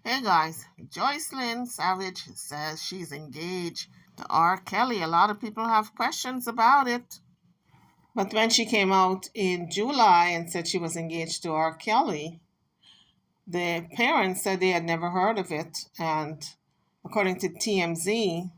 Hey guys, Jocelyn Savage says she's engaged to R. Kelly. A lot of people have questions about it. But when she came out in July and said she was engaged to R. Kelly, the parents said they had never heard of it. And according to TMZ,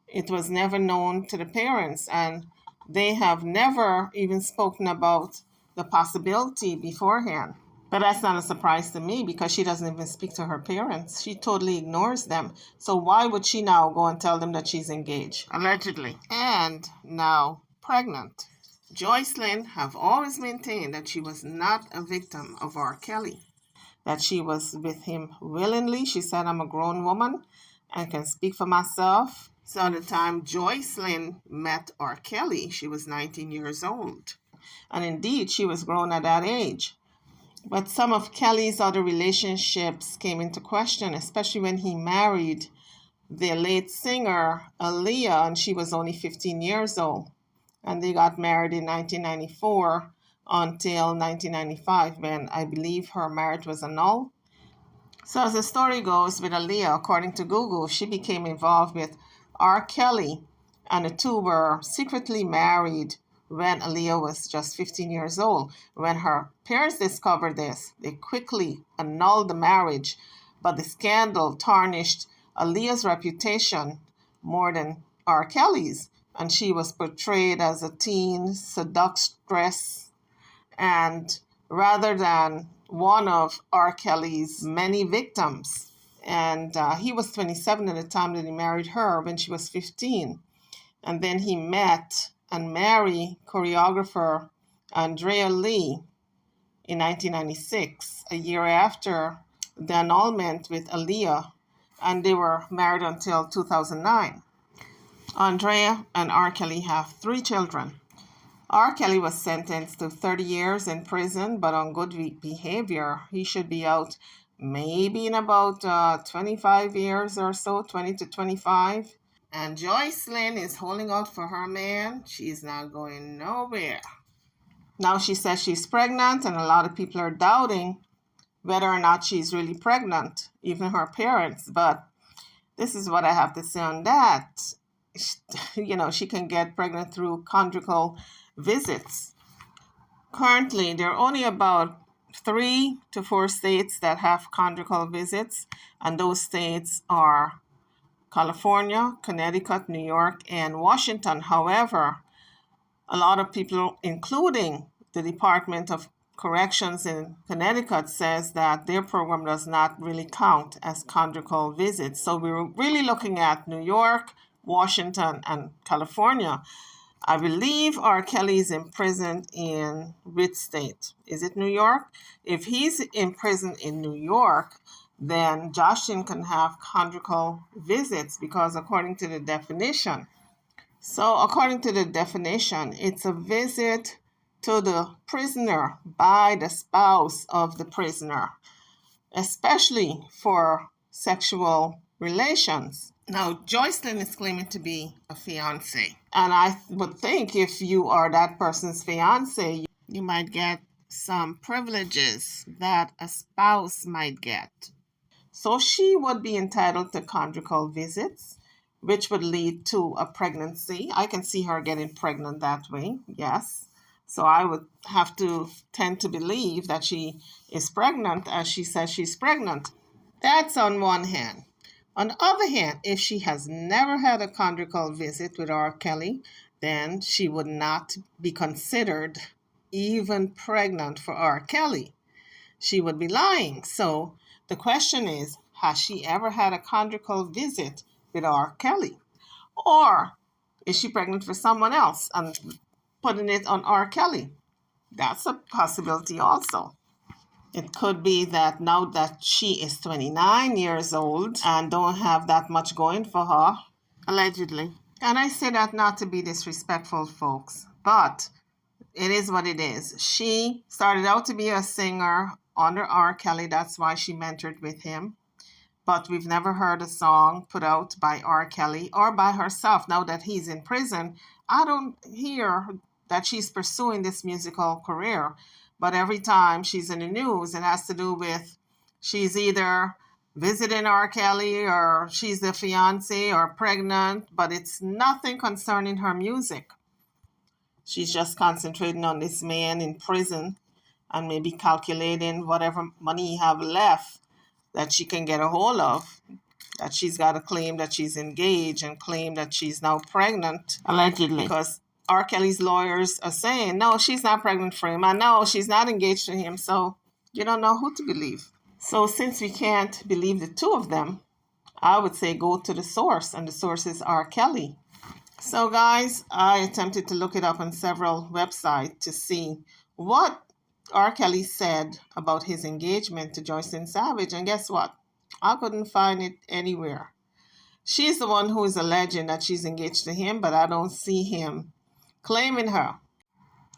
it was never known to the parents. And they have never even spoken about the possibility beforehand. But that's not a surprise to me because she doesn't even speak to her parents. She totally ignores them. So why would she now go and tell them that she's engaged? Allegedly. And now pregnant. Jocelyn have always maintained that she was not a victim of R. Kelly, that she was with him willingly. She said, I'm a grown woman and can speak for myself. So at the time Jocelyn met R. Kelly, she was 19 years old. And indeed, she was grown at that age. But some of Kelly's other relationships came into question, especially when he married the late singer Aaliyah, and she was only 15 years old. And they got married in 1994 until 1995, when I believe her marriage was annulled. So as the story goes with Aaliyah, according to Google, she became involved with R. Kelly, and the two were secretly married when Aaliyah was just 15 years old. When her parents discovered this, they quickly annulled the marriage, but the scandal tarnished Aaliyah's reputation more than R. Kelly's, and she was portrayed as a teen seductress, and rather than one of R. Kelly's many victims. And he was 27 at the time that he married her when she was 15. And then he met and married choreographer Andrea Lee in 1996, a year after the annulment with Aaliyah, and they were married until 2009. Andrea and R. Kelly have 3 children. R. Kelly was sentenced to 30 years in prison, but on good behavior, he should be out maybe in about 25 years or so, 20 to 25. And Jocelyn is holding out for her man. She's not going nowhere. Now she says she's pregnant, and a lot of people are doubting whether or not she's really pregnant, even her parents. But this is what I have to say on that. She can get pregnant through conjugal visits. Currently, there are only about 3 to 4 states that have conjugal visits, and those states are California, Connecticut, New York, and Washington. However, a lot of people, including the Department of Corrections in Connecticut, says that their program does not really count as conjugal visits. So we're really looking at New York, Washington, and California. I believe R. Kelly is imprisoned in which state? Is it New York? If he's imprisoned in New York, then Jocelyn can have conjugal visits because according to the definition. So according to the definition, it's a visit to the prisoner by the spouse of the prisoner, especially for sexual relations. Now, Jocelyn is claiming to be a fiance. And I would think if you are that person's fiance, you might get some privileges that a spouse might get. So she would be entitled to conjugal visits, which would lead to a pregnancy. I can see her getting pregnant that way, yes. So I would have to tend to believe that she is pregnant as she says she's pregnant. That's on one hand. On the other hand, if she has never had a conjugal visit with R. Kelly, then she would not be considered even pregnant for R. Kelly. She would be lying. So the question is, has she ever had a conjugal visit with R. Kelly? Or is she pregnant for someone else and putting it on R. Kelly? That's a possibility also. It could be that now that she is 29 years old and don't have that much going for her, allegedly. And I say that not to be disrespectful, folks, but it is what it is. She started out to be a singer under R. Kelly. That's why she mentored with him. But we've never heard a song put out by R. Kelly or by herself. Now that he's in prison, I don't hear that she's pursuing this musical career. But every time she's in the news, it has to do with she's either visiting R. Kelly, or she's the fiance or pregnant, but it's nothing concerning her music. She's just concentrating on this man in prison and maybe calculating whatever money he have left that she can get a hold of, that she's got to claim that she's engaged and claim that she's now pregnant. Allegedly. Because R. Kelly's lawyers are saying, no, she's not pregnant for him. And no, she's not engaged to him. So you don't know who to believe. So since we can't believe the two of them, I would say go to the source. And the source is R. Kelly. So guys, I attempted to look it up on several websites to see what R. Kelly said about his engagement to Jocelyn Savage. And guess what? I couldn't find it anywhere. She's the one who is alleging that she's engaged to him, but I don't see him claiming her.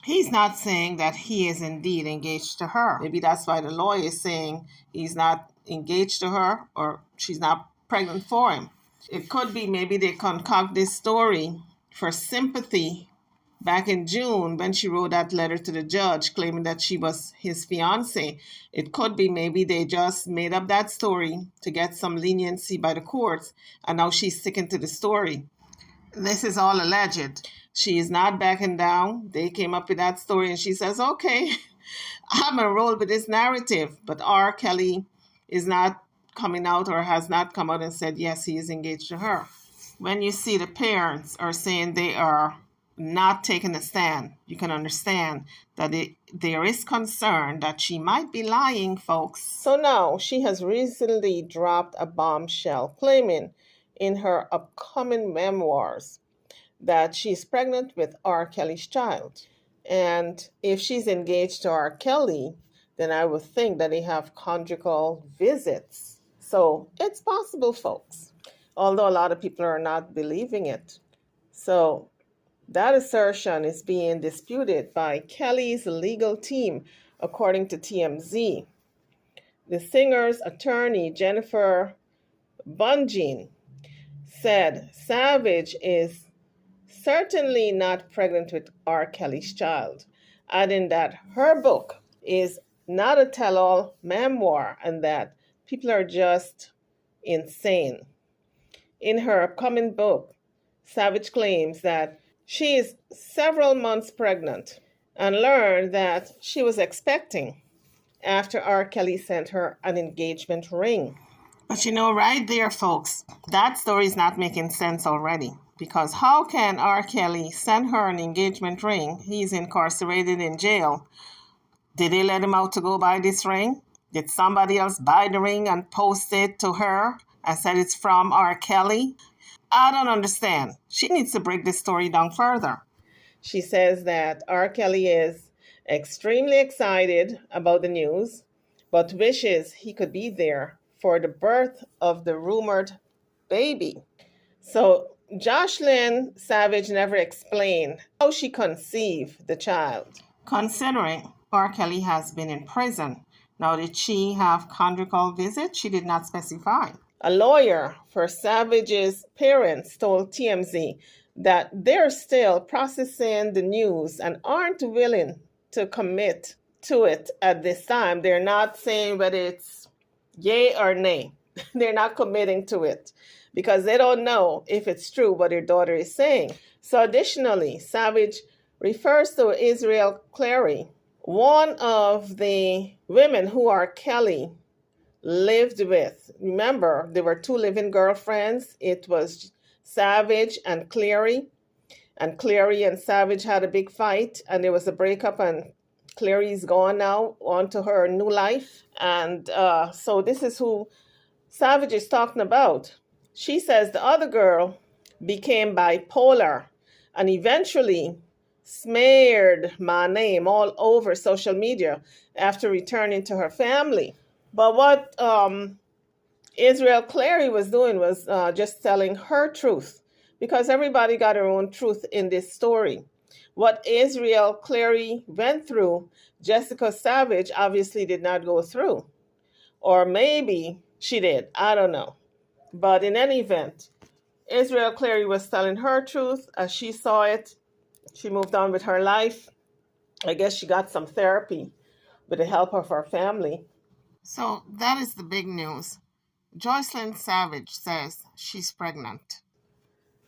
He's not saying that he is indeed engaged to her. Maybe that's why the lawyer is saying he's not engaged to her or she's not pregnant for him. It could be maybe they concoct this story for sympathy back in June when she wrote that letter to the judge claiming that she was his fiance. It could be maybe they just made up that story to get some leniency by the courts, and now she's sticking to the story. This is all alleged. She is not backing down. They came up with that story and she says, okay, I'm enrolled with this narrative. But R. Kelly is not coming out or has not come out and said, yes, he is engaged to her. When you see the parents are saying they are not taking a stand, you can understand that there is concern that she might be lying, folks. So now she has recently dropped a bombshell claiming in her upcoming memoirs that she's pregnant with R. Kelly's child. And if she's engaged to R. Kelly, then I would think that they have conjugal visits. So it's possible, folks, although a lot of people are not believing it. So that assertion is being disputed by Kelly's legal team, according to TMZ. The singer's attorney, Jennifer Bungean, said Savage is certainly not pregnant with R. Kelly's child, adding that her book is not a tell-all memoir and that people are just insane. In her upcoming book, Savage claims that she is several months pregnant and learned that she was expecting after R. Kelly sent her an engagement ring. But right there, folks, that story is not making sense already. Because how can R. Kelly send her an engagement ring? He's incarcerated in jail. Did they let him out to go buy this ring? Did somebody else buy the ring and post it to her and said it's from R. Kelly? I don't understand. She needs to break this story down further. She says that R. Kelly is extremely excited about the news, but wishes he could be there for the birth of the rumored baby. So Jocelyn Savage never explained how she conceived the child. Considering R. Kelly has been in prison, now did she have conjugal visits? She did not specify. A lawyer for Savage's parents told TMZ that they're still processing the news and aren't willing to commit to it at this time. They're not saying whether it's yay or nay. They're not committing to it because they don't know if it's true what their daughter is saying. So additionally, Savage refers to Israel Clary, one of the women who R. Kelly lived with. Remember, there were two living girlfriends. It was Savage and Clary. And Clary and Savage had a big fight and there was a breakup and Clary's gone now on to her new life. And so this is who Savage is talking about. She says the other girl became bipolar and eventually smeared my name all over social media after returning to her family. But what Israel Clary was doing was just telling her truth, because everybody got her own truth in this story. What Israel Clary went through, Jessica Savage obviously did not go through. Or maybe she did. I don't know. But in any event, Israel Clary was telling her truth as she saw it. She moved on with her life. I guess she got some therapy with the help of her family. So that is the big news. Jocelyn Savage says she's pregnant.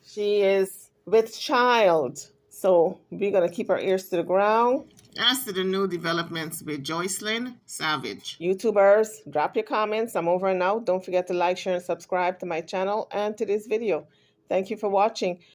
She is with child. So we're going to keep our ears to the ground. As to the new developments with Jocelyn Savage. YouTubers, drop your comments. I'm over and out. Don't forget to like, share, and subscribe to my channel and to this video. Thank you for watching.